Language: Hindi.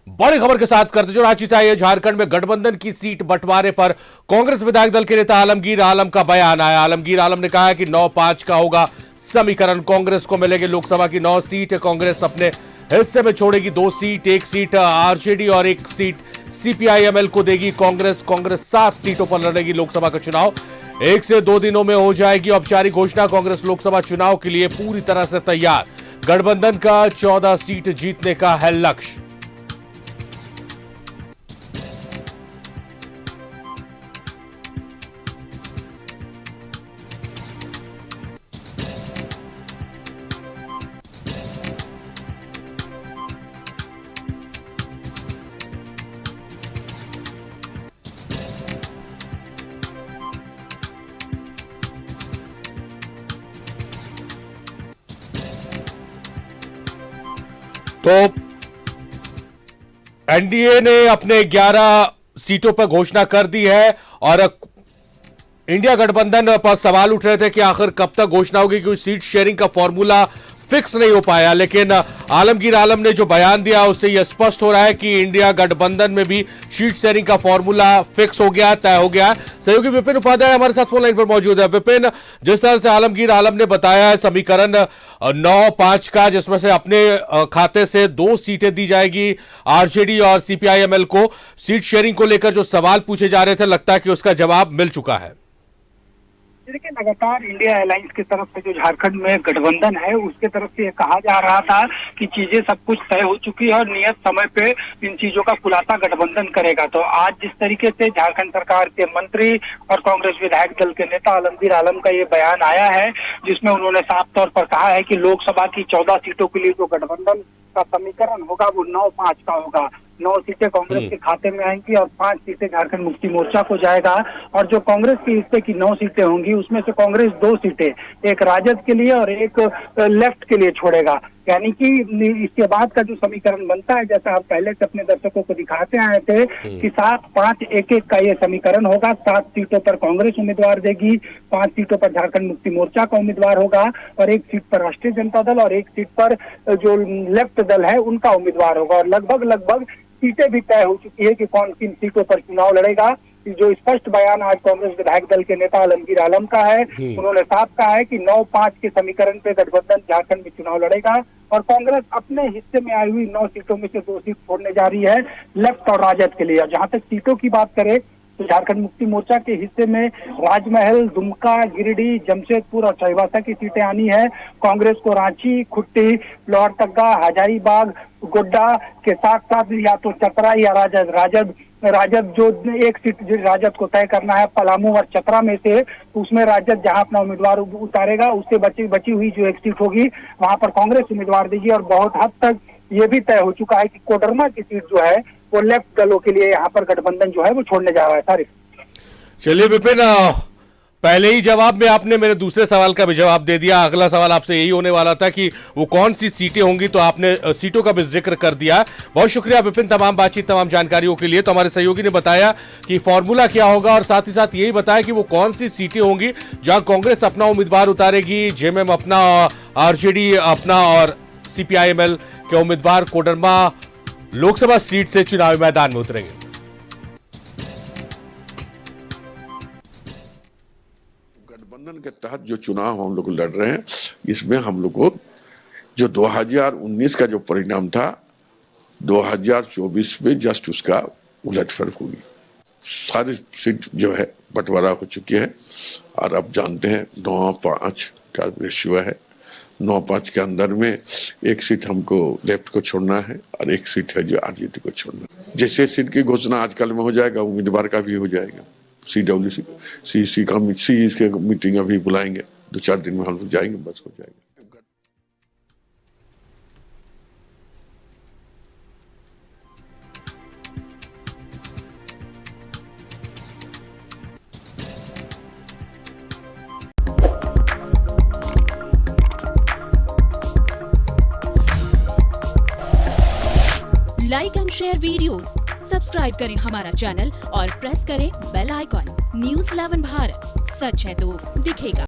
बड़ी खबर के साथ करते जो रांची से आई है। झारखंड में गठबंधन की सीट बंटवारे पर कांग्रेस विधायक दल के नेता आलमगीर आलम का बयान आया। आलमगीर आलम ने कहा है कि 9-5 का होगा समीकरण। कांग्रेस को मिलेगी लोकसभा की 9 सीट। कांग्रेस अपने हिस्से में छोड़ेगी 2 सीट, 1 सीट आरजेडी और 1 सीट सीपीआईएमएल को देगी कांग्रेस। 7 सीटों पर लड़ेगी लोकसभा का चुनाव। 1 से 2 दिनों में हो जाएगी औपचारिक घोषणा। कांग्रेस लोकसभा चुनाव के लिए पूरी तरह से तैयार। गठबंधन का 14 सीट जीतने का है लक्ष्य। तो एनडीए ने अपने 11 सीटों पर घोषणा कर दी है और इंडिया गठबंधन पर सवाल उठ रहे थे कि आखिर कब तक घोषणा होगी, क्योंकि सीट शेयरिंग का फॉर्मूला फिक्स नहीं हो पाया। लेकिन आलमगीर आलम ने जो बयान दिया उससे यह स्पष्ट हो रहा है कि इंडिया गठबंधन में भी सीट शेयरिंग का फॉर्मूला फिक्स हो गया, तय हो गया। सहयोगी विपिन उपाध्याय हमारे साथ फोन लाइन पर मौजूद है। विपिन, जिस तरह से आलमगीर आलम ने बताया है समीकरण 9-5 का, जिसमें से अपने खाते से 2 सीटें दी जाएगी आरजेडी और सीपीआईएमएल को। सीट शेयरिंग को लेकर जो सवाल पूछे जा रहे थे, लगता है कि उसका जवाब मिल चुका है। देखिए, लगातार इंडिया अलायंस की तरफ से जो झारखंड में गठबंधन है उसके तरफ से ये कहा जा रहा था कि चीजें सब कुछ तय हो चुकी है और नियत समय पे इन चीजों का खुलासा गठबंधन करेगा। तो आज जिस तरीके से झारखंड सरकार के मंत्री और कांग्रेस विधायक दल के नेता आलमगीर आलम का ये बयान आया है, जिसमें उन्होंने साफ तौर पर कहा है कि लोकसभा की 14 सीटों के लिए जो गठबंधन का समीकरण होगा वो 9-5 का होगा। 9 सीटें कांग्रेस के खाते में आएंगी और 5 सीटें झारखंड मुक्ति मोर्चा को जाएगा। और जो कांग्रेस के हिस्से की 9 सीटें होंगी उसमें से कांग्रेस 2 सीटें, एक राजद के लिए और एक लेफ्ट के लिए छोड़ेगा। यानी कि इसके बाद का जो समीकरण बनता है, जैसा हम पहले से अपने दर्शकों को दिखाते आए थे कि 7-5-1-1 का ये समीकरण होगा। 7 सीटों पर कांग्रेस उम्मीदवार देगी, 5 सीटों पर झारखंड मुक्ति मोर्चा का उम्मीदवार होगा और 1 सीट पर राष्ट्रीय जनता दल और 1 सीट पर जो लेफ्ट दल है उनका उम्मीदवार होगा। और लगभग सीटें भी तय हो चुकी है कि कौन किन सीटों पर चुनाव लड़ेगा। जो स्पष्ट बयान आज कांग्रेस विधायक दल के नेता आलमगीर आलम का है, उन्होंने साफ कहा है कि 9-5 के समीकरण पे गठबंधन झारखंड में चुनाव लड़ेगा और कांग्रेस अपने हिस्से में आई हुई 9 सीटों में से 2 सीट छोड़ने जा रही है लेफ्ट और राजद के लिए। जहां तक सीटों की बात करें तो झारखंड मुक्ति मोर्चा के हिस्से में राजमहल, दुमका, गिरिडीह, जमशेदपुर और चाईबासा की सीटें आनी है। कांग्रेस को रांची, खुट्टी, लोहरदगा, हजारीबाग, गोड्डा के साथ साथ या तो चतरा या राजद जो 1 सीट राजद को तय करना है पलामू और चतरा में से, तो उसमें राजद जहां अपना उम्मीदवार उतारेगा उससे बची हुई जो 1 सीट होगी वहां पर कांग्रेस उम्मीदवार देगी। और बहुत हद तक ये भी तय हो चुका है कि कोडरमा की सीट जो है वो लेफ्ट दलों के लिए यहाँ पर गठबंधन जो है वो छोड़ने जा रहा है। तारिक, चलिए विपिन, पहले ही जवाब में आपने मेरे दूसरे सवाल का भी जवाब दे दिया। अगला सवाल आपसे यही होने वाला था कि वो कौन सी सीटें होंगी, तो आपने सीटों का भी जिक्र कर दिया। बहुत शुक्रिया विपिन, तमाम बातचीत, तमाम जानकारियों के लिए। तो हमारे सहयोगी ने बताया कि फॉर्मूला क्या होगा और साथ ही साथ यही बताया कि वो कौन सी सीटें होंगी जहां कांग्रेस अपना उम्मीदवार उतारेगी, जेएमएम अपना, आरजेडी अपना और सीपीआईएमएल के उम्मीदवार कोडरमा लोकसभा सीट से चुनावी मैदान में उतरेंगे। गठबंधन के तहत जो चुनाव हम लोग लड़ रहे हैं, इसमें हम लोग को जो 2019 का जो परिणाम था 2024 में जस्ट उसका उलटफेर होगी। सारी सीट जो है बंटवारा हो चुकी है और अब जानते हैं 9-5 का रेशियो है। 9-5 के अंदर में 1 सीट हमको लेफ्ट को छोड़ना है और 1 सीट है जो आरजेडी को छोड़ना है। जैसे सीट की घोषणा आजकल में हो जाएगा, उम्मीदवार का भी हो जाएगा। CWC का मीटिंग अभी बुलाएंगे, 2-4 दिन में हम लोग जाएंगे, बस हो जाएगा। Like and share videos, subscribe करें हमारा चैनल और प्रेस करें बेल आइकॉन। News 11 भारत, सच है तो दिखेगा।